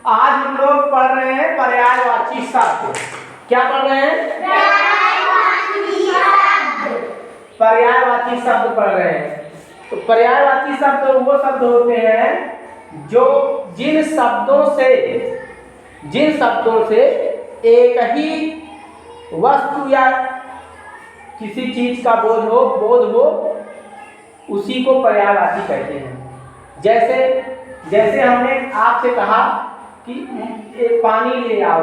आज हम लोग पढ़ रहे हैं पर्यायवाची शब्द। क्या पढ़ रहे हैं? पर्यायवाची शब्द पढ़ रहे हैं। तो पर्यायवाची शब्द वो शब्द होते हैं जो जिन शब्दों से एक ही वस्तु या किसी चीज का बोध हो उसी को पर्यायवाची कहते हैं। जैसे हमने आपसे कहा कि पानी ले आओ,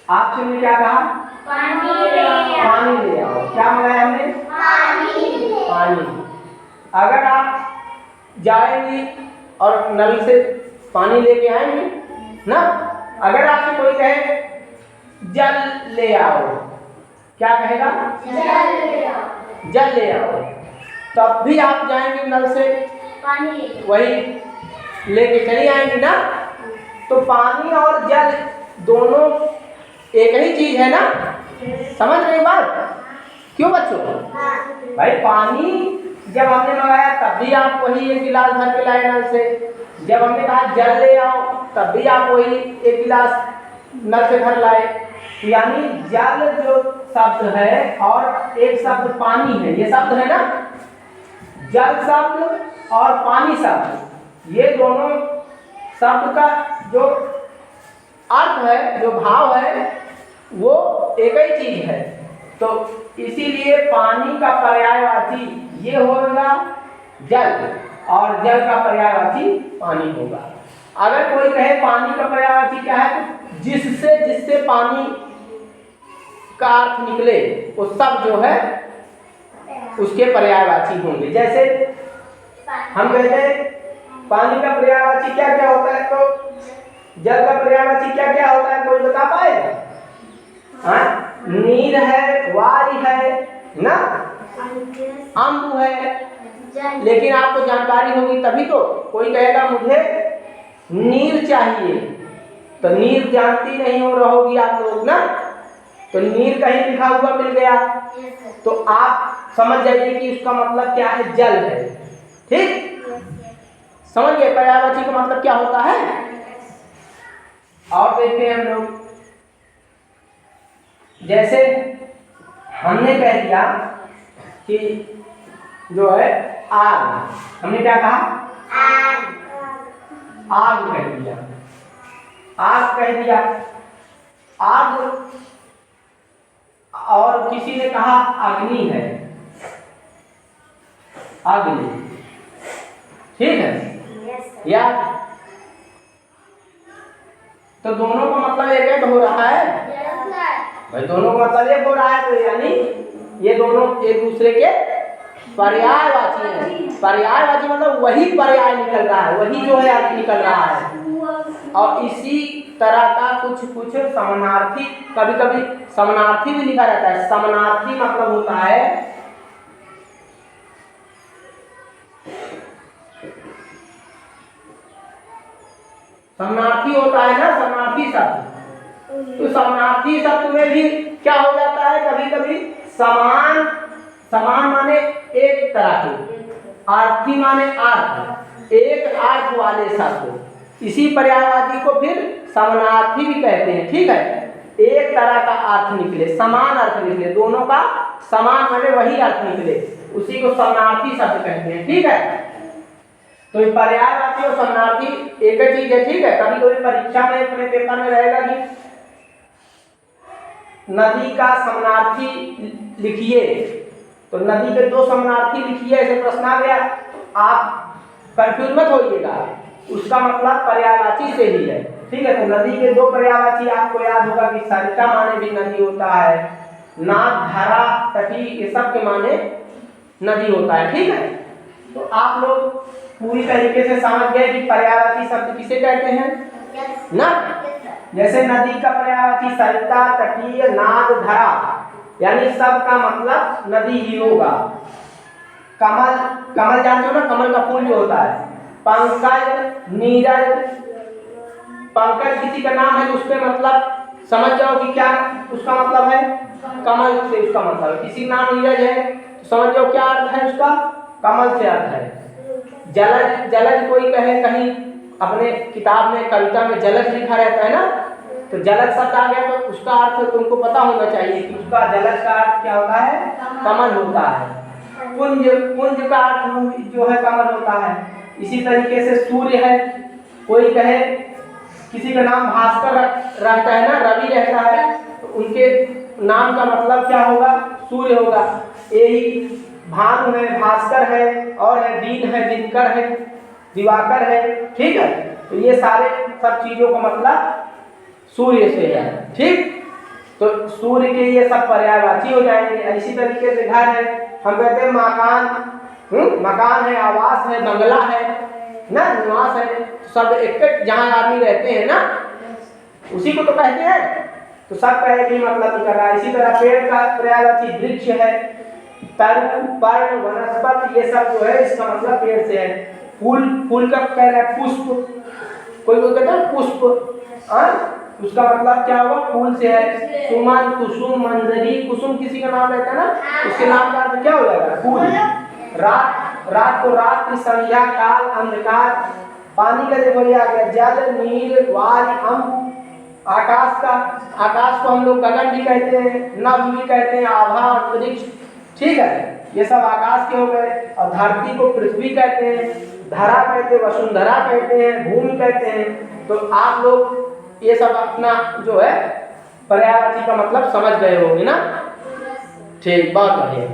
आपसे हमने क्या कहा? पानी ले आओ। क्या मंगाया हमने? पानी। अगर आप जाएंगी और नल से पानी लेके आएंगे ना, अगर आपसे कोई कहे जल ले आओ, क्या कहेगा? जल ले आओ। तब भी आप जाएंगे नल से पानी वही लेके चली आएंगी ना। तो पानी और जल दोनों एक ही चीज है ना। समझ रहे बात? क्यों बच्चों? भाई पानी जब हमने मंगाया तब भी आप वही एक गिलास भर के लाए नल से। जब हमने कहा जल ले आओ तब भी आप वही एक गिलास नल से भर लाए। यानी जल जो शब्द है और एक शब्द पानी है, ये शब्द है ना, जल शब्द और पानी शब्द, ये दोनों शब्द का जो अर्थ है, जो भाव है, वो एक ही चीज है। तो इसीलिए पानी का पर्यायवाची ये होगा जल और जल का पर्यायवाची पानी होगा। अगर कोई कहे पानी का पर्यायवाची क्या है, तो जिससे पानी का अर्थ निकले वो सब जो है उसके पर्यायवाची होंगे। जैसे हम कहते हैं पानी का पर्यायवाची क्या क्या होता है, तो जल का पर्यायवाची क्या क्या होता है, कोई बता पाएगा? नीर है, वारी है ना, अम्बु है। लेकिन आपको जानकारी होगी तभी तो। कोई कहेगा मुझे नीर चाहिए, तो नीर जानती नहीं हो रहोगी आप लोग ना, तो नीर कहीं लिखा हुआ मिल गया तो आप समझ जाइए कि उसका मतलब क्या है, जल है। ठीक, समझ गए पर्यायवाची का मतलब क्या होता है? और देखते हैं हम लोग। जैसे हमने कह दिया कि जो है आग, हमने क्या कहा? आग कह दिया। आग कह दिया, आग। और किसी ने कहा अग्नि है, अग्नि। ठीक है या? तो दोनों का मतलब एक हो रहा है भाई, दोनों का मतलब एक हो रहा है। तो यानी ये दोनों एक दूसरे के पर्यायवाची हैं। पर्यायवाची मतलब वही पर्याय निकल रहा है, वही जो है अर्थ निकल रहा है। और इसी तरह का कुछ समानार्थी, कभी कभी समानार्थी भी लिखा जाता है। समानार्थी मतलब होता है समानार्थी होता है ना, समानार्थी शब्द। तो समानार्थी शब्द में भी क्या हो जाता है, कभी कभी समान माने एक तरह के, अर्थी माने अर्थ, एक अर्थ वाले शब्द। इसी पर्यायवाची को फिर समानार्थी भी कहते हैं। ठीक है, एक तरह का अर्थ निकले, समान अर्थ निकले, दोनों का समान माने वही अर्थ निकले, उसी को समानार्थी शब्द कहते हैं। ठीक है, तो पर्यायवाची और समानार्थी एक ही चीज है। ठीक है, कभी कोई परीक्षा में अपने पेपर में रहेगा कि नदी का समानार्थी लिखिए, तो नदी के दो समानार्थी लिखिए, ऐसे प्रश्न आ गया, आप कंफ्यूज मत होइएगा, उसका मतलब पर्यायवाची से ही है। ठीक है, तो नदी के दो पर्यायवाची आपको याद होगा कि सरिता माने भी नदी होता है, नाद, धारा, तटी, ये सब के माने नदी होता है। ठीक है, तो आप लोग पूरी तरीके से समझ गए कि पर्यायवाची शब्द किसे कहते हैं ना। जैसे नदी का पर्यायवाची सरिता, तटीय, नाद, धरा, यानी सब का मतलब नदी ही होगा। कमल जानते हो ना, कमल का फूल जो होता है। पंकज, नीरज, पंकज किसी का नाम है तो उसके मतलब समझ जाओ कि क्या उसका मतलब है, कमल से उसका मतलब है। किसी नाम नीरज है तो समझ जाओ क्या अर्थ है उसका, कमल से अर्थ है। जलज कोई कहे कहीं अपने किताब में कविता में जलज लिखा रहता है ना, तो जलज शब्द आ गया तो उसका अर्थ तुमको पता होना चाहिए कि उसका जलज का अर्थ क्या होता है, कमल होता है। पुंज, पुंज का अर्थ जो है कमल होता है। इसी तरीके से सूर्य है, कोई कहे किसी का नाम भास्कर रहता है ना, रवि रहता है, तो उनके नाम का मतलब क्या होगा, सूर्य होगा। यही भानु है, भास्कर है, और है दिन है, दिनकर है, दिवाकर है, ठीक है। तो ये सारे सब चीजों का मतलब सूर्य से है, ठीक। तो सूर्य के ये सब पर्यायवाची हो जाएंगे। इसी तरीके से घर है, हम कहते हैं मकान, मकान है, आवास है, बंगला है ना, निवास है, सब एक जहाँ आदमी रहते हैं ना उसी को तो कहते हैं। तो सब कहे कि मतलब नहीं कर रहा है। इसी तरह पेड़ का पर्यायवाची वृक्ष है, तरु, पर्ण, वनस्पति, ये सब जो है इसका मतलब पेड़ से है। फूल, फूल का कह रहा है पुष्प, कोई कहता है पुष्प, उसका मतलब क्या होगा, फूल से है। सुमन, कुसुम, मंजरी, कुसुम किसी का नाम रहता है ना, उसके नाम का अर्थ क्या हो जाएगा, फूल। रात, रात को रात्रि, संध्या काल, अंधकार। पानी का देखो ये आ गया, जल, नील, वायु, अम्ब। आकाश का, आकाश को हम लोग गगन भी कहते हैं, नभ भी कहते हैं, आभा, अंतरिक्ष, ठीक है, ये सब आकाश के हो गए। और धरती को पृथ्वी कहते हैं, धरा कहते हैं, वसुंधरा कहते हैं, भूमि कहते हैं। तो आप लोग ये सब अपना जो है पर्यायवाची का मतलब समझ गए होंगे ना, ठीक, बहुत बढ़िया।